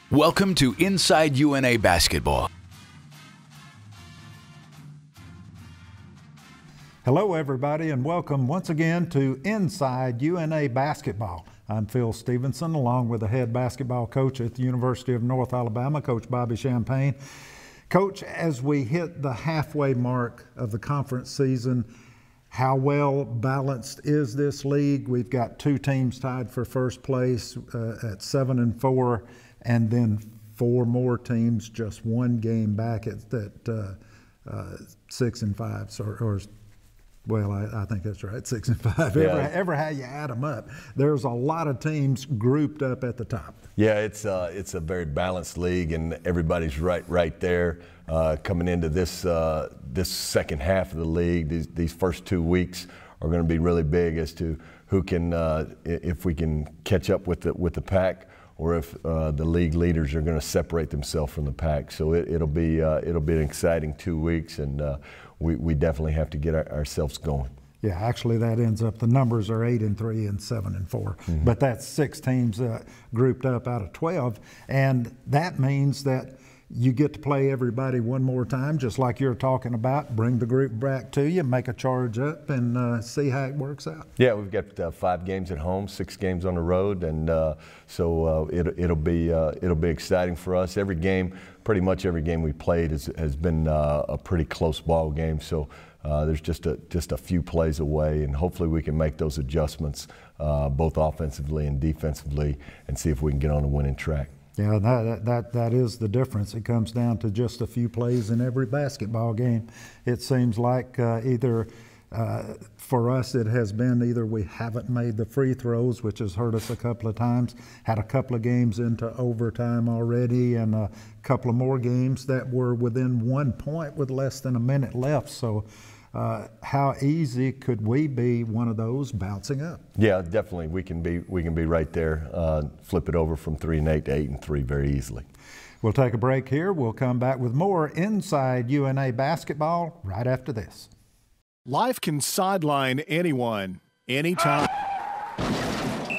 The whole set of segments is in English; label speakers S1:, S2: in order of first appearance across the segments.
S1: Welcome to Inside UNA Basketball.
S2: Hello, everybody, and welcome once again to Inside UNA Basketball. I'm Phil Stevenson, along with the head basketball coach at the University of North Alabama, Coach Bobby Champagne. Coach, as we hit the halfway mark of the conference season, how well balanced is this league? We've got two teams tied for first place at 7-4, and then four more teams just one game back at 6-5, Well, I think that's right, 6-5.
S3: Yeah.
S2: Ever how you add them up, there's a lot of teams grouped up at the top.
S3: Yeah, it's a very balanced league, and everybody's right there. Coming into this second half of the league, these first 2 weeks are going to be really big as to who can, if we can catch up with the pack, or if the league leaders are going to separate themselves from the pack. So it'll be an exciting 2 weeks, and we definitely have to get ourselves going.
S2: Yeah, actually that ends up, the numbers are 8-3 and 7-4,
S3: Mm-hmm.
S2: but that's 6 teams grouped up out of 12, and that means that you get to play everybody one more time, just like you're talking about. Bring the group back to you, make a charge up, and see how it works out.
S3: Yeah, we've got 5 games at home, 6 games on the road, and so it'll be exciting for us. Pretty much every game we played has been a pretty close ball game. So there's just a few plays away, and hopefully we can make those adjustments both offensively and defensively, and see if we can get on a winning track.
S2: Yeah, that is the difference. It comes down to just a few plays in every basketball game. It seems like either for us it has been either we haven't made the free throws, which has hurt us a couple of times, had a couple of games into overtime already, and a couple of more games that were within 1 point with less than a minute left. So how easy could we be one of those bouncing up?
S3: Yeah, definitely. We can be right there, flip it over from 3-8 to 8-3 very easily.
S2: We'll take a break here. We'll come back with more Inside UNA Basketball right after this.
S4: Life can sideline anyone, anytime.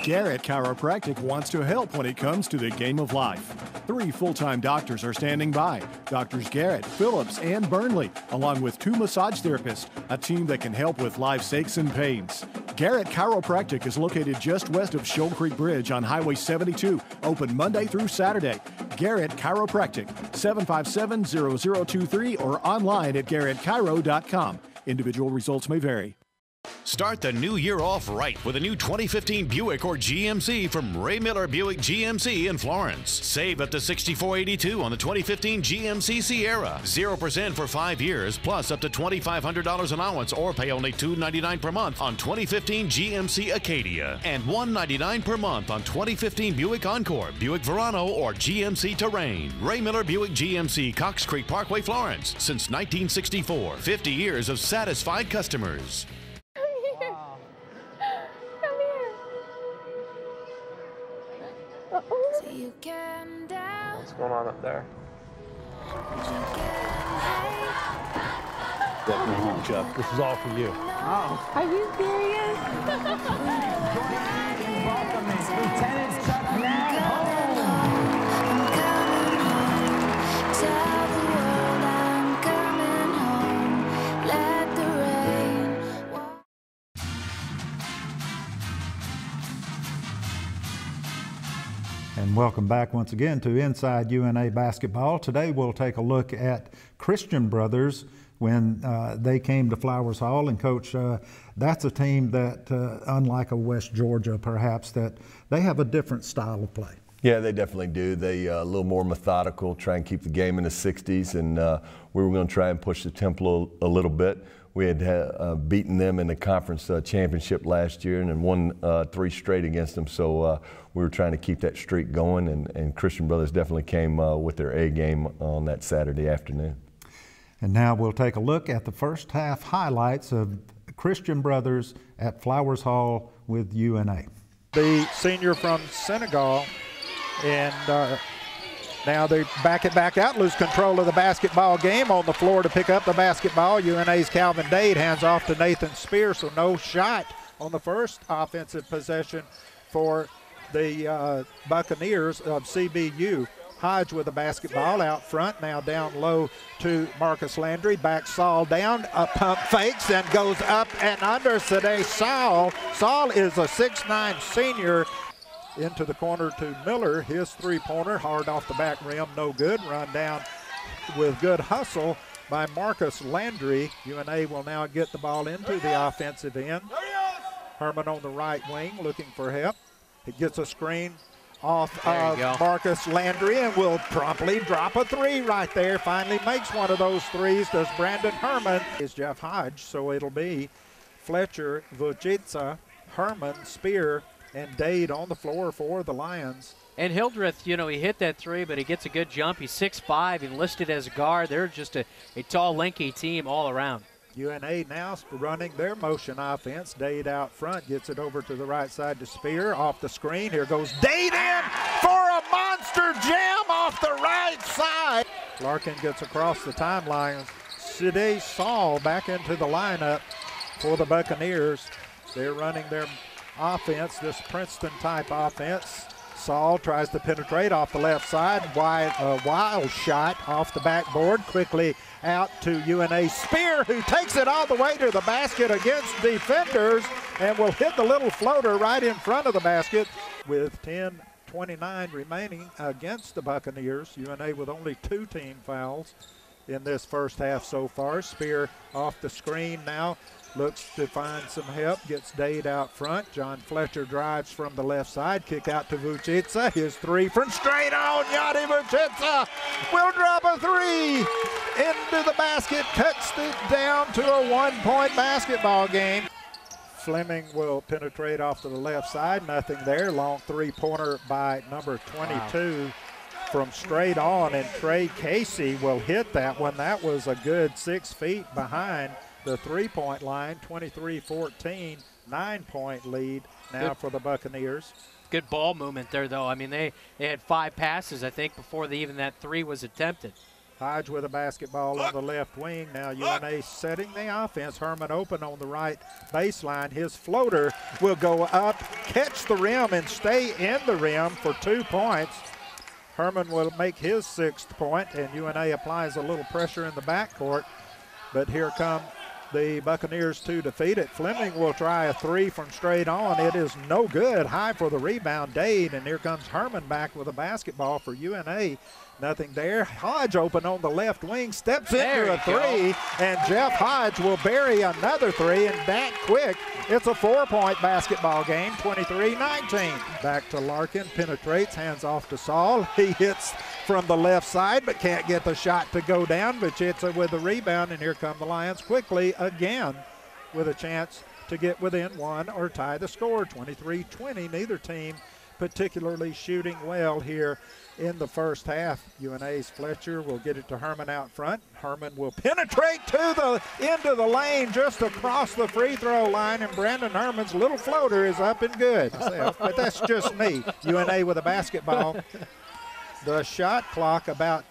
S4: Garrett Chiropractic wants to help when it comes to the game of life. 3 full-time doctors are standing by. Doctors Garrett, Phillips, and Burnley, along with 2 massage therapists, a team that can help with life's aches and pains. Garrett Chiropractic is located just west of Shoal Creek Bridge on Highway 72, open Monday through Saturday. Garrett Chiropractic, 757-0023, or online at garrettchiro.com. Individual results may vary.
S5: Start the new year off right with a new 2015 Buick or GMC from Ray Miller Buick GMC in Florence. Save up to $6,482 on the 2015 GMC Sierra. 0% for 5 years, plus up to $2,500 allowance, or pay only $299 per month on 2015 GMC Acadia. And $199 per month on 2015 Buick Encore, Buick Verano, or GMC Terrain. Ray Miller Buick GMC, Cox Creek Parkway, Florence. Since 1964. 50 years of satisfied customers.
S6: What's going on up there?
S7: Welcome home, Chuck. This is all for you.
S8: Oh. Are you serious? Lieutenant Chuck Nag home.
S9: Tell the world I'm coming home. Let the rain.
S2: And welcome back once again to Inside UNA Basketball. Today we'll take a look at Christian Brothers when they came to Flowers Hall. And Coach, that's a team that, unlike a West Georgia perhaps, that they have a different style of play.
S3: Yeah, they definitely do. They a little more methodical, try and keep the game in the 60s, and we were going to try and push the tempo a little bit. We had beaten them in the conference championship last year and then won 3 straight against them. So we were trying to keep that streak going, and Christian Brothers definitely came with their A game on that Saturday afternoon.
S2: And now we'll take a look at the first half highlights of Christian Brothers at Flowers Hall with UNA.
S10: The senior from Senegal, and now they back it back out, lose control of the basketball game. On the floor to pick up the basketball, UNA's Calvin Dade hands off to Nathan Spear, so no shot on the first offensive possession for the Buccaneers of CBU. Hodge with the basketball out front, now down low to Marcus Landry. Back Saul down, a pump fakes and goes up and under today. Saul is a 6'9" senior. Into the corner to Miller. His three-pointer, hard off the back rim, no good. Run down with good hustle by Marcus Landry. UNA will now get the ball into the offensive end. Herman on the right wing looking for help. He gets a screen off of Marcus Landry and will promptly drop a three right there. Finally makes one of those threes, does Brandon Herman. Is Jeff Hodge, so it'll be Fletcher, Vucica, Herman, Spear, and Dade on the floor for the Lions.
S6: And Hildreth, you know, he hit that three, but he gets a good jump. He's 6'5", enlisted as a guard. They're just a tall, lanky team all around.
S10: UNA now running their motion offense. Dade out front, gets it over to the right side to Spear. Off the screen, here goes Dade in for a monster jam off the right side. Larkin gets across the timeline. Sidney Saul back into the lineup for the Buccaneers. They're running their offense, this Princeton-type offense. Saul tries to penetrate off the left side. Wild shot off the backboard. Quickly out to UNA Spear, who takes it all the way to the basket against defenders and will hit the little floater right in front of the basket with 10:29 remaining against the Buccaneers. UNA with only 2 team fouls in this first half so far. Spear off the screen now. Looks to find some help, gets Dade out front. John Fletcher drives from the left side, kick out to Vucica. His three from straight on. Yadi Vucica will drop a three into the basket, cuts it down to a 1-point basketball game. Fleming will penetrate off to the left side, nothing there. Long three-pointer by number 22 from straight on, and Trey Casey will hit that one. That was a good 6 feet behind the three-point line. 23-14, 9-point lead now for the Buccaneers.
S6: Good ball movement there, though. I mean, they had 5 passes, I think, before even that three was attempted.
S10: Hodge with a basketball on the left wing. Now UNA setting the offense. Herman open on the right baseline. His floater will go up, catch the rim, and stay in the rim for 2 points. Herman will make his 6th point, and UNA applies a little pressure in the backcourt. But here come the Buccaneers to defeat it. Fleming will try a three from straight on. It is no good. High for the rebound, Dade, and here comes Herman back with a basketball for UNA. Nothing there. Hodge open on the left wing, steps into a three, and Jeff Hodge will bury another three, and that quick. It's a 4-point basketball game, 23-19. Back to Larkin, penetrates, hands off to Saul. He hits from the left side, but can't get the shot to go down. Vucica with the rebound, and here come the Lions quickly again with a chance to get within one or tie the score, 23-20. Neither team particularly shooting well here in the first half. UNA's Fletcher will get it to Herman out front. Herman will penetrate to the end of the lane just across the free throw line, and Brandon Herman's little floater is up and good. But that's just me. UNA with a basketball. The shot clock about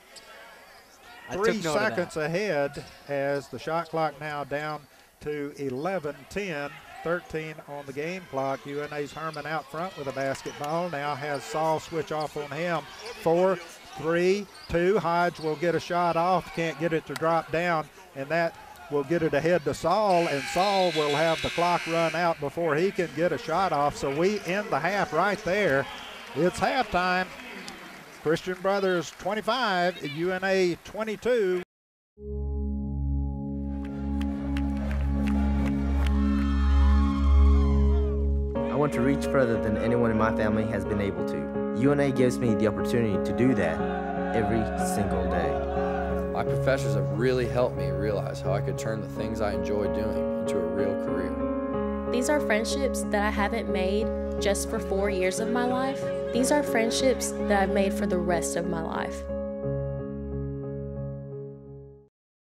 S10: 3 seconds ahead, as the shot clock now down to 11:10. 13 on the game clock. UNA's Herman out front with a basketball. Now has Saul switch off on him. 4, 3, 2. Hodge will get a shot off. Can't get it to drop down, and that will get it ahead to Saul, and Saul will have the clock run out before he can get a shot off. So we end the half right there. It's halftime. Christian Brothers 25, UNA 22.
S11: I want to reach further than anyone in my family has been able to. UNA gives me the opportunity to do that every single day.
S12: My professors have really helped me realize how I could turn the things I enjoy doing into a real career.
S13: These are friendships that I haven't made just for 4 years of my life. These are friendships that I've made for the rest of my life.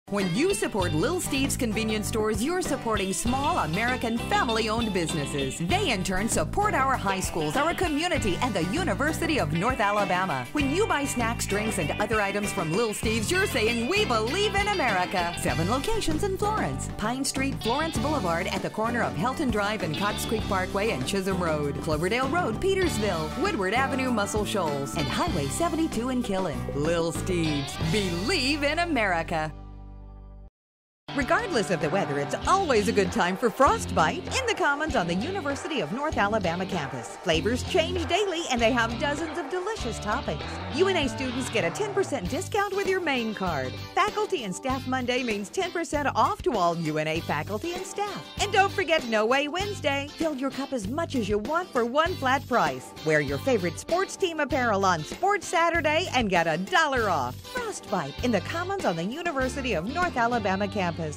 S14: When you support Little Steve's Convenience Stores, you're supporting small American family-owned businesses. They in turn support our high schools, our community, and the University of North Alabama. When you buy snacks, drinks, and other items from Little Steve's, you're saying we believe in America. 7 locations in Florence. Pine Street, Florence Boulevard at the corner of Helton Drive and Cox Creek Parkway and Chisholm Road. Cloverdale Road, Petersville. Woodward Avenue, Muscle Shoals. And Highway 72 in Killen. Little Steve's. Believe in America. Regardless of the weather, it's always a good time for Frostbite in the Commons on the University of North Alabama campus. Flavors change daily, and they have dozens of delicious toppings. UNA students get a 10% discount with your main card. Faculty and Staff Monday means 10% off to all UNA faculty and staff. And don't forget No Way Wednesday. Fill your cup as much as you want for one flat price. Wear your favorite sports team apparel on Sports Saturday and get $1 off. Frostbite in the Commons on the University of North Alabama campus.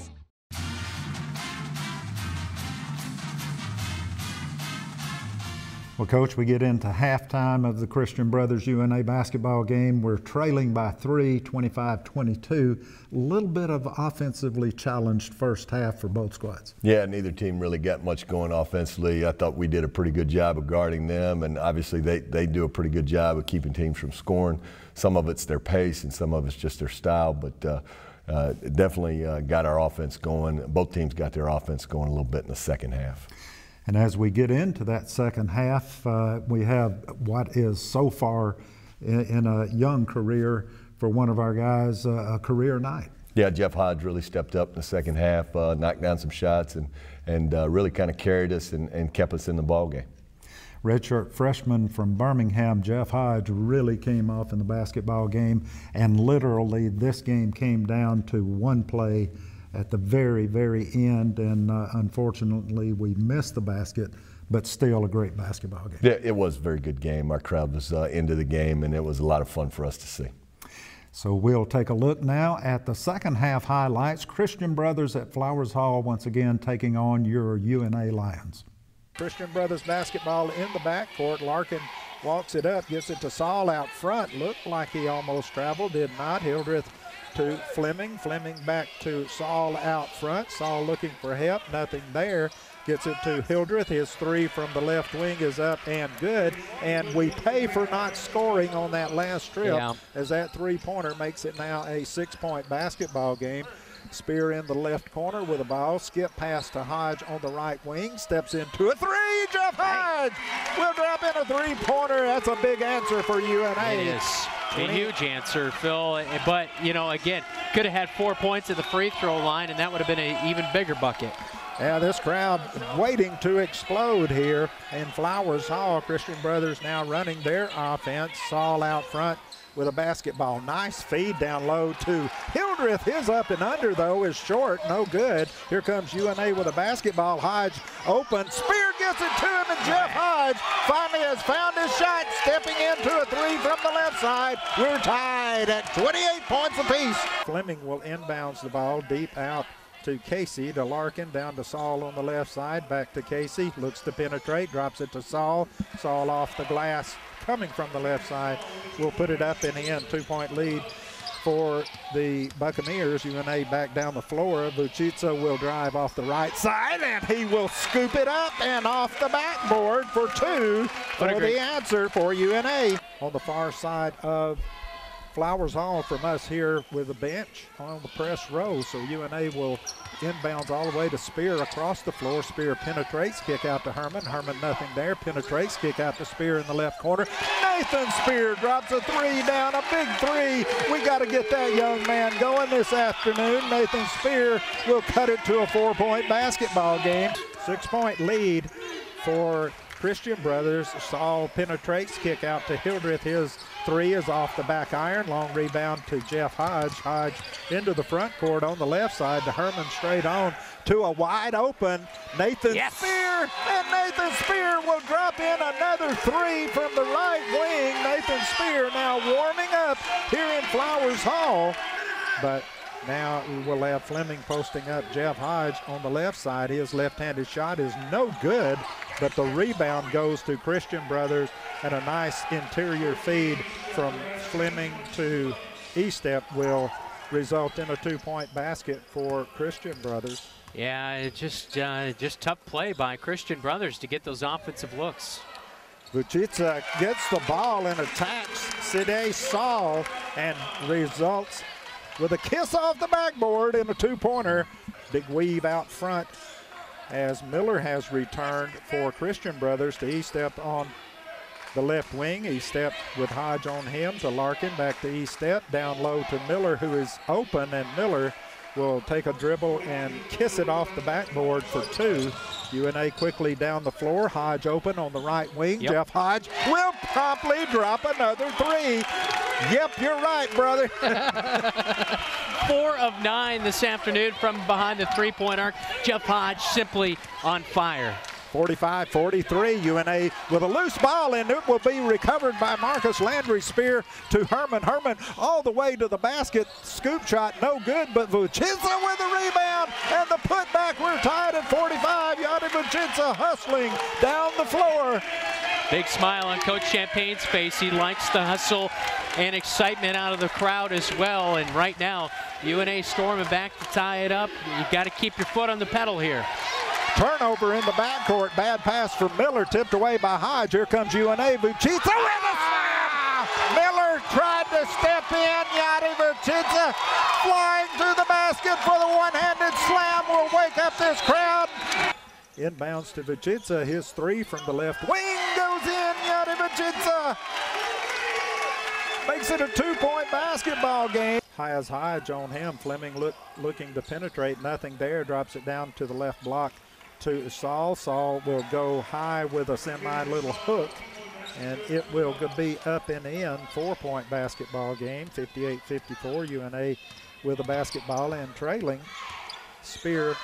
S2: Well, Coach, we get into halftime of the Christian Brothers UNA basketball game. We're trailing by 3, 25-22. A little bit of offensively challenged first half for both squads.
S3: Yeah, neither team really got much going offensively. I thought we did a pretty good job of guarding them, and obviously they do a pretty good job of keeping teams from scoring. Some of it's their pace and some of it's just their style, but definitely got our offense going. Both teams got their offense going a little bit in the second half.
S2: And as we get into that second half, we have what is so far in a young career for one of our guys, a career night.
S3: Yeah, Jeff Hodge really stepped up in the second half, knocked down some shots, and really kind of carried us and kept us in the ball game.
S2: Redshirt freshman from Birmingham, Jeff Hodge, really came off in the basketball game, and literally this game came down to one play at the very, very end, and unfortunately we missed the basket, but still a great basketball game.
S3: Yeah, it was a very good game. Our crowd was into the game, and it was a lot of fun for us to see.
S2: So we'll take a look now at the second half highlights. Christian Brothers at Flowers Hall once again taking on your UNA Lions.
S10: Christian Brothers basketball in the backcourt. Larkin walks it up, gets it to Saul out front. Looked like he almost traveled, did not. Hildreth to Fleming. Fleming back to Saul out front. Saul looking for help, nothing there. Gets it to Hildreth. His 3 from the left wing is up and good. And we pay for not scoring on that last trip, as that three-pointer makes it now a 6-point basketball game. Spear in the left corner with a ball. Skip pass to Hodge on the right wing. Steps into a 3. Jeff Hodge will drop in a three-pointer. That's a big answer for UNA.
S6: It is a huge answer, Phil. But, you know, again, could have had 4 points at the free throw line, and that would have been an even bigger bucket.
S10: Yeah, this crowd waiting to explode here in Flowers Hall. Christian Brothers now running their offense. Saul out front with a basketball. Nice feed down low to Hildreth. His up and under, though, is short. No good. Here comes UNA with a basketball. Hodge open. Spear gets it to him, and Jeff Hodge finally has found his shot, stepping into a 3 from the left side. We're tied at 28 points apiece. Fleming will inbounds the ball deep out to Casey, to Larkin, down to Saul on the left side, back to Casey, looks to penetrate, drops it to Saul. Saul off the glass, coming from the left side, will put it up and in. 2-point lead for the Buccaneers. UNA back down the floor. Buchitsa will drive off the right side, and he will scoop it up and off the backboard for 2 for the answer for UNA. On the far side of Flowers Hall from us here with a bench on the press row. So UNA will inbounds all the way to Spear across the floor. Spear penetrates, kick out to Herman. Herman nothing there, penetrates, kick out to Spear in the left corner. Nathan Spear drops a 3 down, a big 3. We got to get that young man going this afternoon. Nathan Spear will cut it to a 4-point basketball game. 6-point lead for Christian Brothers. Saul penetrates, kick out to Hildreth. His 3 is off the back iron. Long rebound to Jeff Hodge. Hodge into the front court on the left side to Herman, straight on to a wide open Nathan Spear. And Nathan Spear will drop in another 3 from the right wing. Nathan Spear now warming up here in Flowers Hall. But now we will have Fleming posting up Jeff Hodge on the left side. His left-handed shot is no good, but the rebound goes to Christian Brothers, and a nice interior feed from Fleming to Estep will result in a 2-point basket for Christian Brothers.
S6: Yeah, it's just tough play by Christian Brothers to get those offensive looks.
S10: Vucica gets the ball and attacks Sidney Saul and results with a kiss off the backboard in a 2-pointer. Big weave out front as Miller has returned for Christian Brothers. He stepped on the left wing. He stepped with Hodge on him to Larkin, back to E-step, down low to Miller, who is open, and Miller will take a dribble and kiss it off the backboard for 2. UNA quickly down the floor. Hodge open on the right wing.
S6: Yep.
S10: Jeff Hodge will promptly drop another 3. Yep, you're right, brother.
S6: 4 of 9 this afternoon from behind the 3-point arc. Jeff Hodge simply on fire.
S10: 45-43, UNA with a loose ball, and it will be recovered by Marcus Landry. Spear to Herman. Herman all the way to the basket. Scoop shot, no good, but Vucica with the rebound and the putback. We're tied at 45. Yadi Vucica hustling down the floor.
S6: Big smile on Coach Champagne's face. He likes the hustle and excitement out of the crowd as well. And right now, UNA storming back to tie it up. You got to keep your foot on the pedal here.
S10: Turnover in the backcourt. Bad pass from Miller, tipped away by Hodge. Here comes UNA. Vucica with a slam. Miller tried to step in. Yadi Vucica flying through the basket for the one-handed slam. Will wake up this crowd. Inbounds to Vucica. His 3 from the left wing goes in. Yadi Vucica makes it a 2-point basketball game. Has Hodge on him. Fleming looking to penetrate. Nothing there. Drops it down to the left block to Saul. Saul will go high with a semi-little hook, and it will be up and in. 4-point basketball game. 58-54. UNA with the basketball and trailing. Spear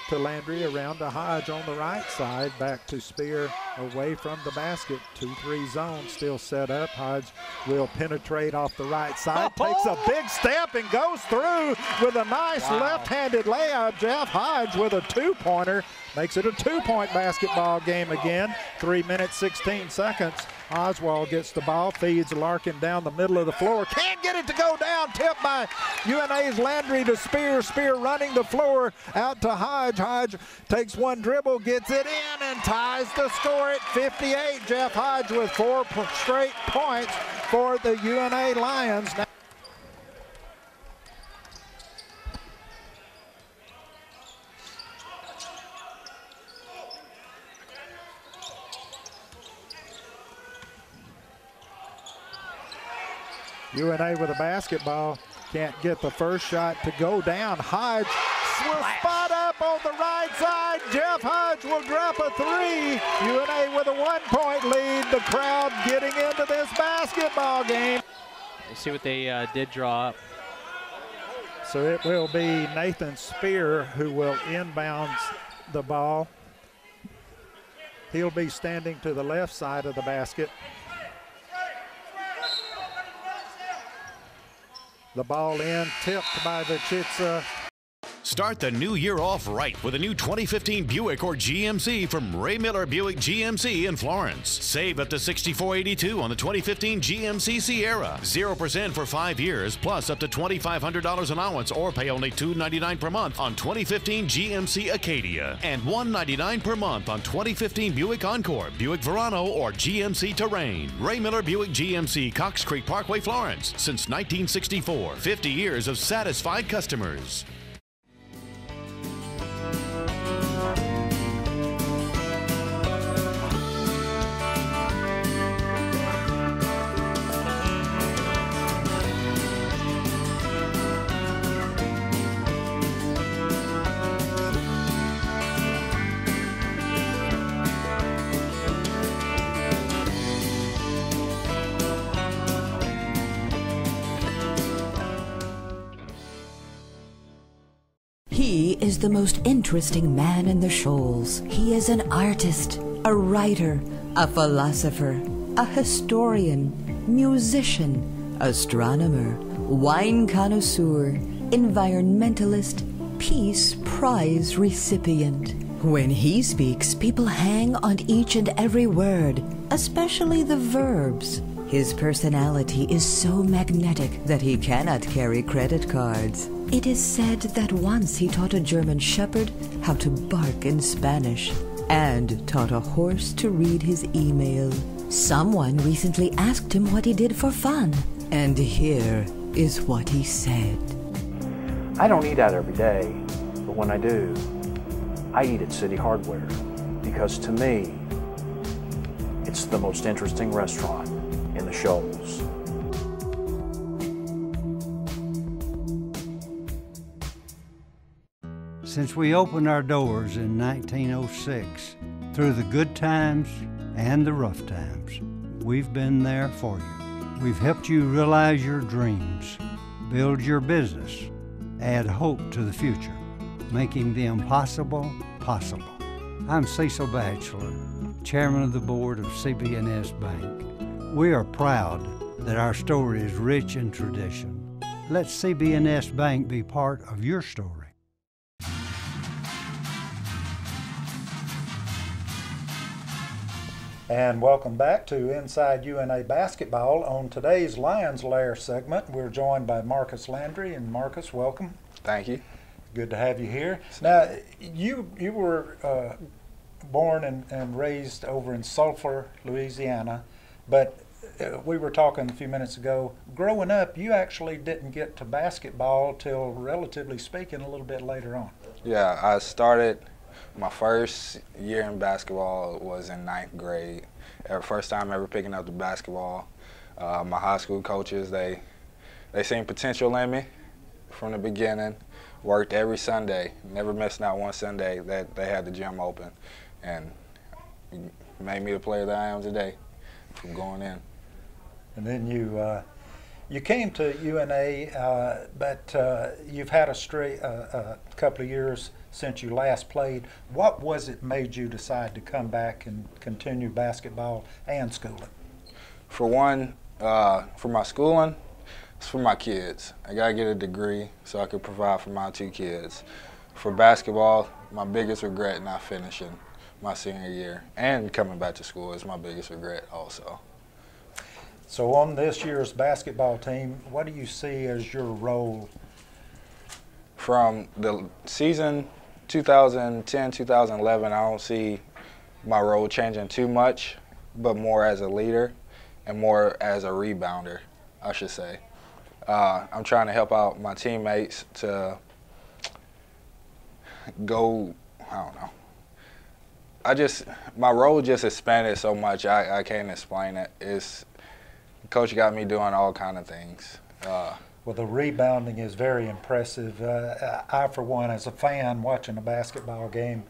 S10: to Landry, around to Hodge on the right side, back to Spear away from the basket. 2-3 zone still set up. Hodge will penetrate off the right side, takes a big step and goes through with a nice left-handed layup. Jeff Hodge with a 2-pointer makes it a 2-point basketball game again. 3 minutes, 16 seconds. Oswald gets the ball, feeds Larkin down the middle of the floor. Can't get it to go down. Tipped by UNA's Landry to Spear. Spear running the floor out to Hodge. Hodge takes one dribble, gets it in, and ties the score at 58. Jeff Hodge with 4 straight points for the UNA Lions. UNA with a basketball, can't get the first shot to go down. Hodge will spot up on the right side. Jeff Hodge will drop a 3. UNA with a 1-point lead. The crowd getting into this basketball game.
S6: Let's see what they did draw up.
S10: So it will be Nathan Spear who will inbounds the ball. He'll be standing to the left side of the basket. The ball in, tipped by Vucica.
S5: Start the new year off right with a new 2015 Buick or GMC from Ray Miller Buick GMC in Florence. Save up to $64.82 on the 2015 GMC Sierra. 0% for 5 years, plus up to $2,500 allowance, or pay only $299 per month on 2015 GMC Acadia and $199 per month on 2015 Buick Encore, Buick Verano, or GMC Terrain. Ray Miller Buick GMC, Cox Creek Parkway, Florence. Since 1964. 50 years of satisfied customers.
S15: He is the most interesting man in the Shoals. He is an artist, a writer, a philosopher, a historian, musician, astronomer, wine connoisseur, environmentalist, Peace Prize recipient. When he speaks, people hang on each and every word, especially the verbs. His personality is so magnetic that he cannot carry credit cards. It is said that once he taught a German shepherd how to bark in Spanish and taught a horse to read his email. Someone recently asked him what he did for fun, and here is what he said.
S7: I don't eat out every day, but when I do, I eat at City Hardware because to me, it's the most interesting restaurant in the Shoals.
S16: Since we opened our doors in 1906, through the good times and the rough times, we've been there for you. We've helped you realize your dreams, build your business, add hope to the future, making the impossible possible. I'm Cecil Batchelor, Chairman of the Board of CB&S Bank. We are proud that our story is rich in tradition. Let CB&S Bank be part of your story.
S2: And welcome back to Inside UNA Basketball. On today's Lions Lair segment, we're joined by Marcus Landry. And Marcus, welcome.
S17: Thank you.
S2: Good to have you here. Now, you were born and raised over in Sulphur, Louisiana, but we were talking a few minutes ago. Growing up, you actually didn't get to basketball till, relatively speaking, a little bit later on.
S17: Yeah, I started my first year in basketball was in 9th grade. First time ever picking up the basketball. My high school coaches, they seen potential in me from the beginning. Worked every Sunday, never missed not one Sunday that they had the gym open, and made me the player that I am today from going in.
S2: And then you came to UNA, but you've had a couple of years since you last played. What was it made you decide to come back and continue basketball and schooling?
S17: For one, for my schooling, it's for my kids. I gotta get a degree so I could provide for my 2 kids. For basketball, my biggest regret not finishing my senior year and coming back to school is my biggest regret also.
S2: So on this year's basketball team, what do you see as your role?
S17: From the season 2010-2011, I don't see my role changing too much, but more as a leader and more as a rebounder, I should say. I'm trying to help out my teammates to go, I don't know. My role just expanded so much, I can't explain it. Coach got me doing all kind of things.
S2: Well, the rebounding is very impressive. I, for one, as a fan watching a basketball game,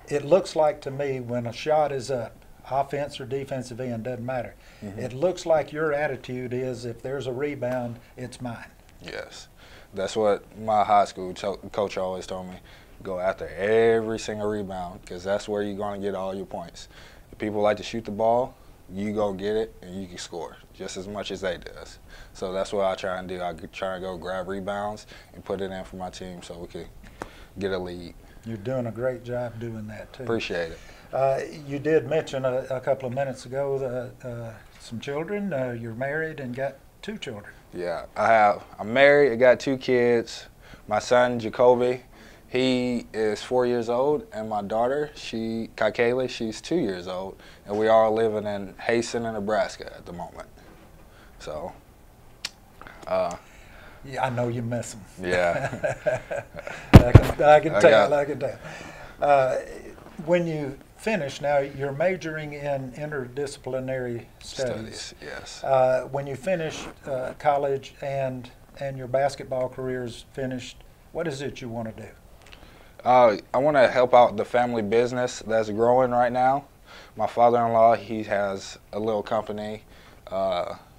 S2: it looks like to me when a shot is up, offense or defensive end, doesn't matter. Mm-hmm. It looks like your attitude is if there's a rebound, it's mine.
S17: Yes. That's what my high school coach always told me. Go after every single rebound because that's where you're going to get all your points. If people like to shoot the ball, you go get it and you can score just as much as they does. So that's what I try and do. I try and go grab rebounds and put it in for my team so we can get a lead.
S2: You're doing a great job doing that too.
S17: Appreciate it.
S2: You did mention a couple of minutes ago some children. You're married and got 2 children.
S17: Yeah, I'm married. I got 2 kids. My son Jacoby, he is 4 years old, and my daughter, Kaylee, she's 2 years old, and we are living in Hazen, Nebraska at the moment. So.
S2: Yeah, I know you miss them.
S17: Yeah.
S2: I can tell. When you finish, now you're majoring in interdisciplinary studies.
S17: Yes.
S2: When you finish college and your basketball career is finished, what is it you want to do?
S17: I want to help out the family business that's growing right now. My father-in-law, he has a little company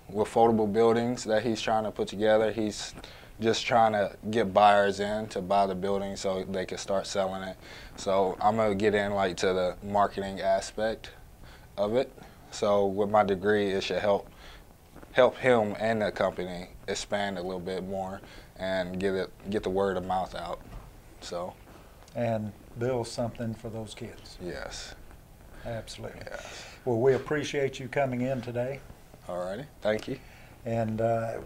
S17: with foldable buildings that he's trying to put together. He's just trying to get buyers in to buy the building so they can start selling it. So I'm going to get in to the marketing aspect of it. So with my degree, it should help him and the company expand a little bit more and get the word of mouth out. So.
S2: And build something for those kids.
S17: Yes.
S2: Absolutely.
S17: Yes.
S2: Well, we appreciate you coming in today.
S17: All righty. Thank you.
S2: And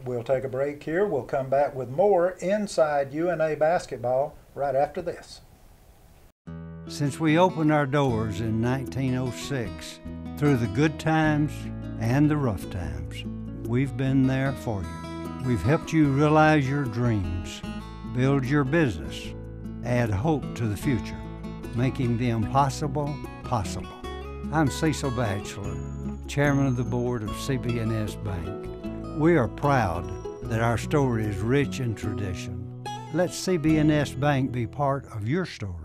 S2: we'll take a break here. We'll come back with more Inside UNA Basketball right after this.
S16: Since we opened our doors in 1906, through the good times and the rough times, we've been there for you. We've helped you realize your dreams, build your business, add hope to the future, making the impossible possible. I'm Cecil Batchelor, Chairman of the Board of CB&S Bank. We are proud that our story is rich in tradition. Let CB&S Bank be part of your story.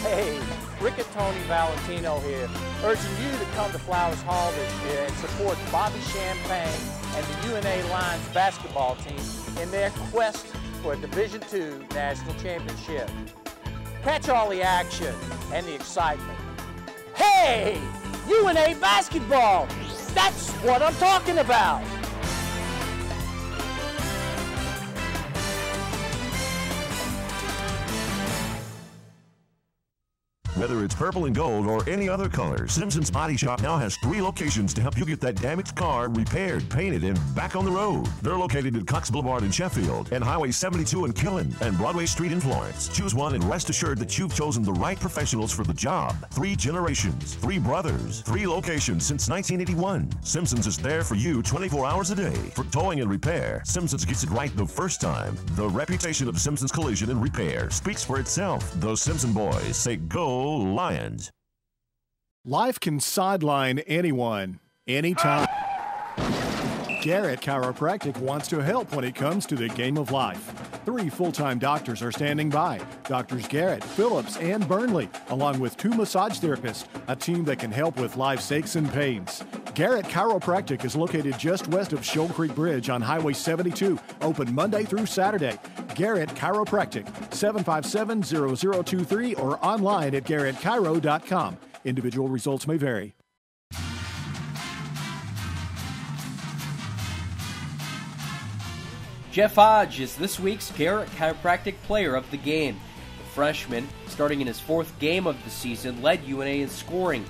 S18: Hey, Rick and Tony Valentino here, urging you to come to Flowers Hall this year and support Bobby Champagne and the UNA Lions basketball team in their quest for a Division II national championship. Catch all the action and the excitement. Hey, UNA basketball! That's what I'm talking about!
S19: Whether it's purple and gold or any other color, Simpson's Body Shop now has 3 locations to help you get that damaged car repaired, painted, and back on the road. They're located at Cox Boulevard in Sheffield and Highway 72 in Killen and Broadway Street in Florence. Choose one and rest assured that you've chosen the right professionals for the job. 3 generations, 3 brothers, 3 locations since 1981. Simpson's is there for you 24 hours a day. For towing and repair, Simpson's gets it right the first time. The reputation of Simpson's Collision and Repair speaks for itself. Those Simpson boys say go Lions.
S4: Life can sideline anyone, anytime. Garrett Chiropractic wants to help when it comes to the game of life. 3 full-time doctors are standing by. Doctors Garrett, Phillips, and Burnley, along with 2 massage therapists, a team that can help with life's aches and pains. Garrett Chiropractic is located just west of Shoal Creek Bridge on Highway 72, open Monday through Saturday. Garrett Chiropractic, 757-0023 or online at garrettchiro.com. Individual results may vary.
S20: Jeff Hodge is this week's Garrett Chiropractic Player of the Game. The freshman, starting in his 4th game of the season, led UNA in scoring.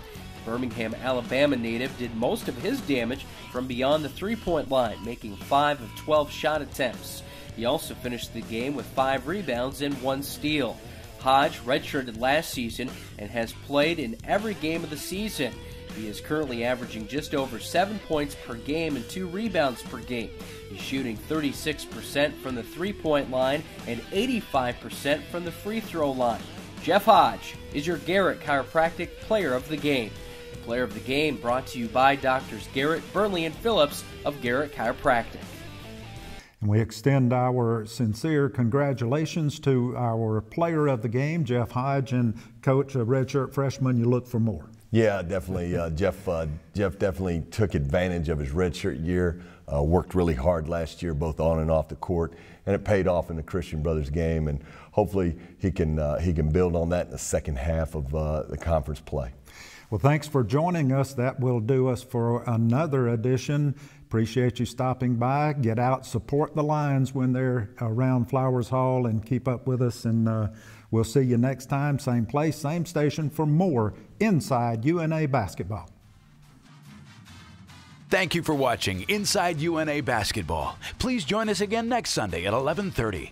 S20: Birmingham, Alabama native did most of his damage from beyond the three-point line, making 5 of 12 shot attempts. He also finished the game with 5 rebounds and 1 steal. Hodge redshirted last season and has played in every game of the season. He is currently averaging just over 7 points per game and 2 rebounds per game. He's shooting 36% from the three-point line and 85% from the free throw line. Jeff Hodge is your Garrett Chiropractic Player of the Game. The Player of the Game brought to you by Doctors Garrett, Burnley, and Phillips of Garrett Chiropractic.
S2: And we extend our sincere congratulations to our Player of the Game, Jeff Hodge, and Coach, a redshirt freshman. You look for more.
S3: Yeah, definitely. Jeff definitely took advantage of his redshirt year. Worked really hard last year, both on and off the court, and it paid off in the Christian Brothers game. And hopefully he can build on that in the second half of the conference play.
S2: Well, thanks for joining us. That will do us for another edition. Appreciate you stopping by. Get out, support the Lions when they're around Flowers Hall, and keep up with us. And we'll see you next time, same place, same station, for more Inside UNA Basketball.
S1: Thank you for watching Inside UNA Basketball. Please join us again next Sunday at 11:30.